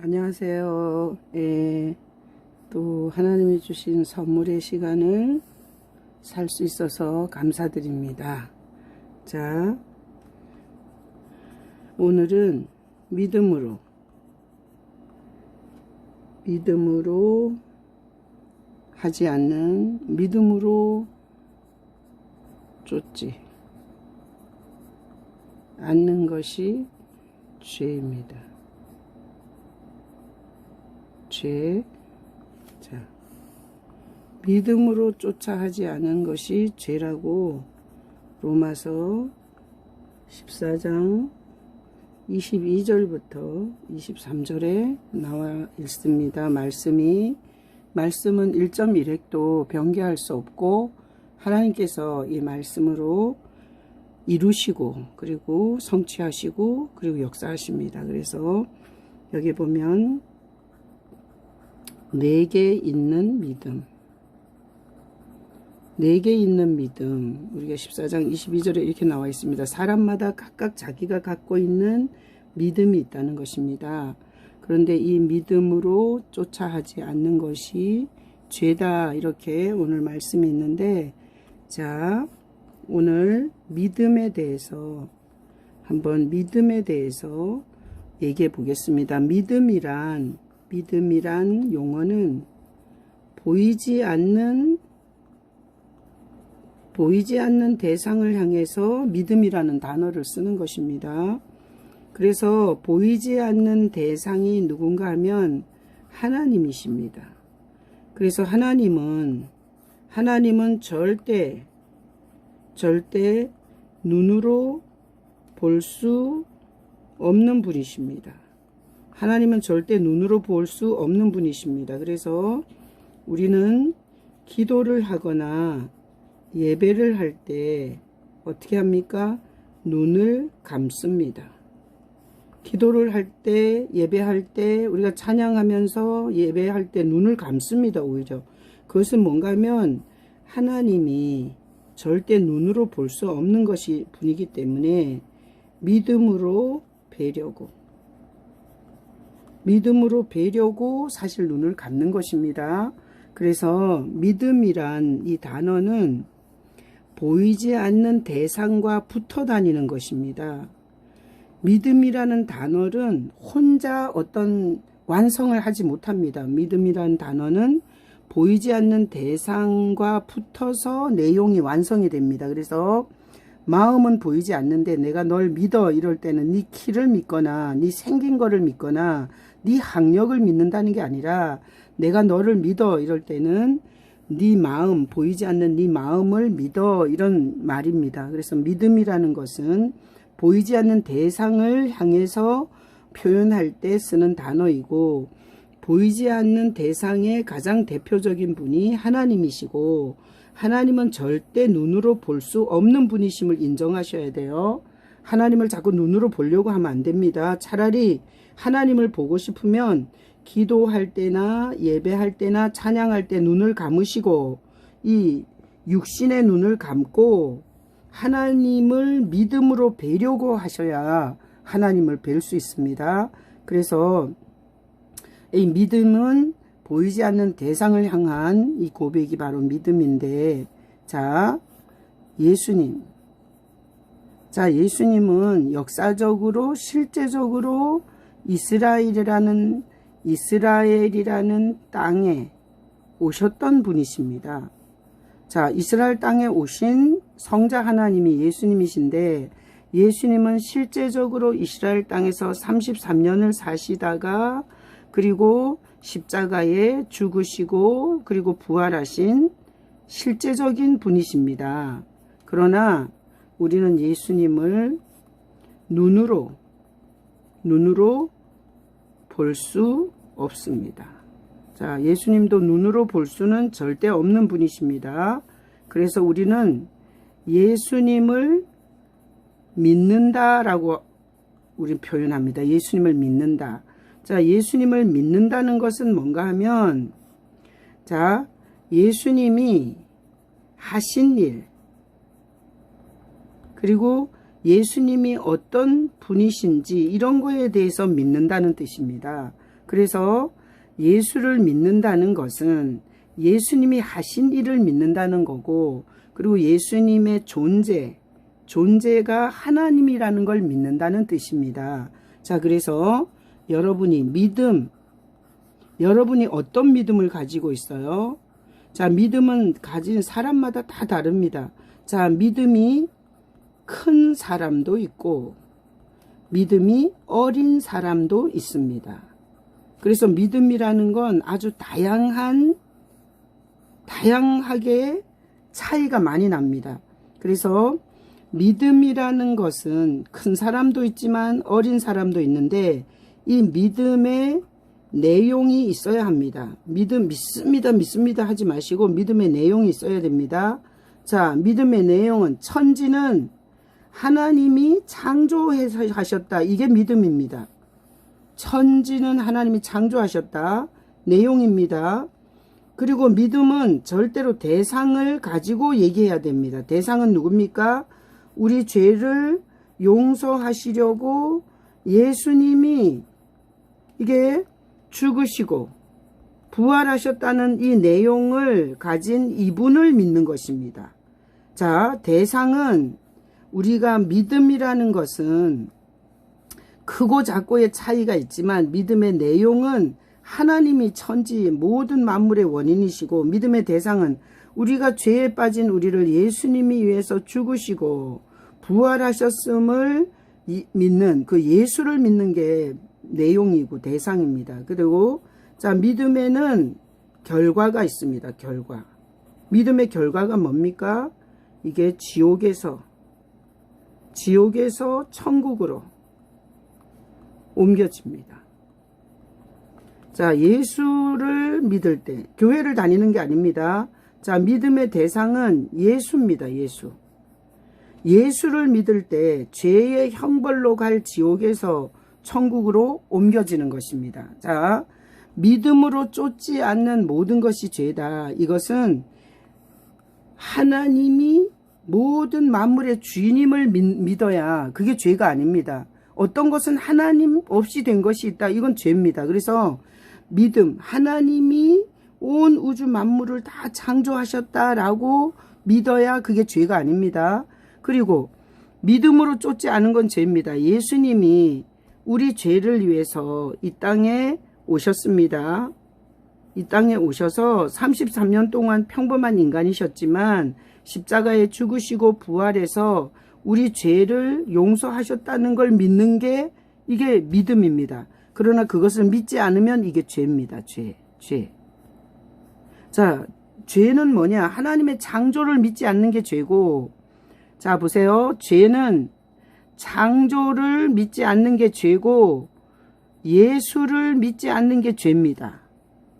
안녕하세요. 또 하나님이 주신 선물의 시간을 살 수 있어서 감사드립니다. 자, 오늘은 믿음으로 하지 않는, 믿음으로 쫓지 않는 것이 죄입니다. 죄. 자, 믿음으로 쫓아 하지 않은 것이 죄라고 로마서 14장 22절부터 23절에 나와 있습니다. 말씀은 1.1획도 변개할 수 없고 하나님께서 이 말씀으로 이루시고 그리고 성취하시고 그리고 역사하십니다. 그래서 여기 보면 내게 있는 믿음, 우리가 14장 22절에 이렇게 나와 있습니다. 사람마다 각각 자기가 갖고 있는 믿음이 있다는 것입니다. 그런데 이 믿음으로 쫓아 하지 않는 것이 죄다, 이렇게 오늘 말씀이 있는데, 자, 오늘 믿음에 대해서 얘기해 보겠습니다. 믿음이란 용어는 보이지 않는 대상을 향해서 믿음이라는 단어를 쓰는 것입니다. 그래서 보이지 않는 대상이 누군가 하면 하나님이십니다. 그래서 하나님은 절대 눈으로 볼 수 없는 분이십니다. 하나님은 절대 눈으로 볼 수 없는 분이십니다. 그래서 우리는 기도를 하거나 예배를 할 때 어떻게 합니까? 눈을 감습니다. 기도를 할 때, 예배할 때, 우리가 찬양하면서 예배할 때 눈을 감습니다. 오히려 그것은 뭔가 하면 하나님이 절대 눈으로 볼 수 없는 것이 분이기 때문에 믿음으로 뵈려고 사실 눈을 감는 것입니다. 그래서 믿음이란 이 단어는 보이지 않는 대상과 붙어 다니는 것입니다. 믿음이라는 단어는 혼자 어떤 완성을 하지 못합니다. 믿음이라는 단어는 보이지 않는 대상과 붙어서 내용이 완성이 됩니다. 그래서 마음은 보이지 않는데 내가 널 믿어 이럴 때는 네 키를 믿거나 네 생긴 거를 믿거나 네 학력을 믿는다는 게 아니라 내가 너를 믿어 이럴 때는 네 마음, 보이지 않는 네 마음을 믿어, 이런 말입니다. 그래서 믿음이라는 것은 보이지 않는 대상을 향해서 표현할 때 쓰는 단어이고, 보이지 않는 대상의 가장 대표적인 분이 하나님이시고, 하나님은 절대 눈으로 볼 수 없는 분이심을 인정하셔야 돼요. 하나님을 자꾸 눈으로 보려고 하면 안 됩니다. 차라리 하나님을 보고 싶으면 기도할 때나 예배할 때나 찬양할 때 눈을 감으시고, 이 육신의 눈을 감고 하나님을 믿음으로 뵈려고 하셔야 하나님을 뵐 수 있습니다. 그래서 이 믿음은 보이지 않는 대상을 향한 이 고백이 바로 믿음인데, 자, 예수님은 역사적으로 실제적으로 이스라엘이라는 땅에 오셨던 분이십니다. 자, 이스라엘 땅에 오신 성자 하나님이 예수님이신데, 예수님은 실제적으로 이스라엘 땅에서 33년을 사시다가 그리고 십자가에 죽으시고 그리고 부활하신 실제적인 분이십니다. 그러나 우리는 예수님을 눈으로 볼 수 없습니다. 자, 예수님도 눈으로 볼 수는 절대 없는 분이십니다. 그래서 우리는 예수님을 믿는다라고 우리 표현합니다. 예수님을 믿는다. 자, 예수님을 믿는다는 것은 뭔가 하면, 자, 예수님이 하신 일, 그리고 예수님이 어떤 분이신지 이런 거에 대해서 믿는다는 뜻입니다. 그래서 예수를 믿는다는 것은 예수님이 하신 일을 믿는다는 거고, 그리고 예수님의 존재가 하나님이라는 걸 믿는다는 뜻입니다. 자, 그래서 여러분이 여러분이 어떤 믿음을 가지고 있어요? 자, 믿음은 가진 사람마다 다 다릅니다. 자, 믿음이 큰 사람도 있고 믿음이 어린 사람도 있습니다. 그래서 믿음이라는 건 아주 다양하게 차이가 많이 납니다. 그래서 믿음이라는 것은 큰 사람도 있지만 어린 사람도 있는데, 이 믿음의 내용이 있어야 합니다. 믿습니다 하지 마시고 믿음의 내용이 있어야 됩니다. 자, 믿음의 내용은 천지는 하나님이 창조하셨다. 이게 믿음입니다. 천지는 하나님이 창조하셨다. 내용입니다. 그리고 믿음은 절대로 대상을 가지고 얘기해야 됩니다. 대상은 누굽니까? 우리 죄를 용서하시려고 예수님이 이게 죽으시고 부활하셨다는 이 내용을 가진 이분을 믿는 것입니다. 자, 대상은 우리가 믿음이라는 것은 크고 작고의 차이가 있지만 믿음의 내용은 하나님이 천지 모든 만물의 원인이시고, 믿음의 대상은 우리가 죄에 빠진 우리를 예수님이 위해서 죽으시고 부활하셨음을 믿는 그 예수를 믿는 게 내용이고 대상입니다. 그리고 자, 믿음에는 결과가 있습니다. 결과. 믿음의 결과가 뭡니까? 이게 지옥에서 천국으로 옮겨집니다. 자, 예수를 믿을 때 교회를 다니는 게 아닙니다. 자, 믿음의 대상은 예수입니다. 예수를 믿을 때 죄의 형벌로 갈 지옥에서 천국으로 옮겨지는 것입니다. 자, 믿음으로 쫓지 않는 모든 것이 죄다. 이것은 하나님이 모든 만물의 주인임을 믿어야 그게 죄가 아닙니다. 어떤 것은 하나님 없이 된 것이 있다. 이건 죄입니다. 그래서 믿음, 하나님이 온 우주 만물을 다 창조하셨다라고 믿어야 그게 죄가 아닙니다. 그리고 믿음으로 쫓지 않은 건 죄입니다. 예수님이 우리 죄를 위해서 이 땅에 오셨습니다. 이 땅에 오셔서 33년 동안 평범한 인간이셨지만 십자가에 죽으시고 부활해서 우리 죄를 용서하셨다는 걸 믿는 게 이게 믿음입니다. 그러나 그것을 믿지 않으면 이게 죄입니다. 죄. 자, 죄는 뭐냐? 하나님의 창조를 믿지 않는 게 죄고, 자, 보세요. 죄는 창조를 믿지 않는 게 죄고 예수를 믿지 않는 게 죄입니다.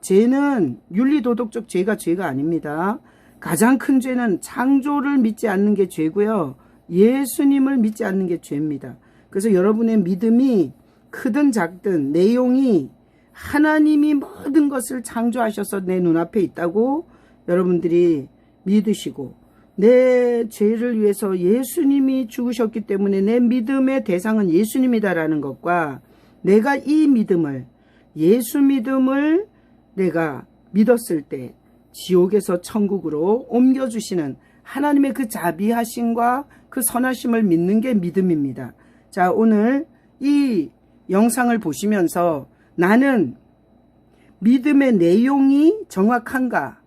죄는 윤리도덕적 죄가 아닙니다. 가장 큰 죄는 창조를 믿지 않는 게 죄고요. 예수님을 믿지 않는 게 죄입니다. 그래서 여러분의 믿음이 크든 작든 내용이 하나님이 모든 것을 창조하셔서 내 눈앞에 있다고 여러분들이 믿으시고, 내 죄를 위해서 예수님이 죽으셨기 때문에 내 믿음의 대상은 예수님이다라는 것과, 내가 이 믿음을, 예수 믿음을 내가 믿었을 때 지옥에서 천국으로 옮겨주시는 하나님의 그 자비하심과 그 선하심을 믿는 게 믿음입니다. 자, 오늘 이 영상을 보시면서 나는 믿음의 내용이 정확한가,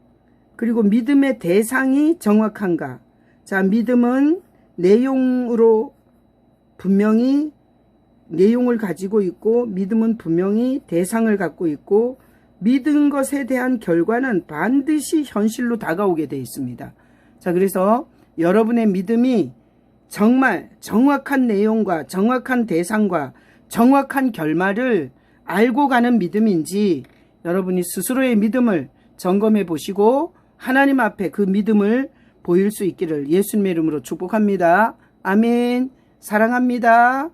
그리고 믿음의 대상이 정확한가. 자, 믿음은 내용으로 분명히 내용을 가지고 있고, 믿음은 분명히 대상을 갖고 있고, 믿은 것에 대한 결과는 반드시 현실로 다가오게 되어 있습니다. 자, 그래서 여러분의 믿음이 정말 정확한 내용과 정확한 대상과 정확한 결말을 알고 가는 믿음인지 여러분이 스스로의 믿음을 점검해 보시고 하나님 앞에 그 믿음을 보일 수 있기를 예수님의 이름으로 축복합니다. 아멘. 사랑합니다.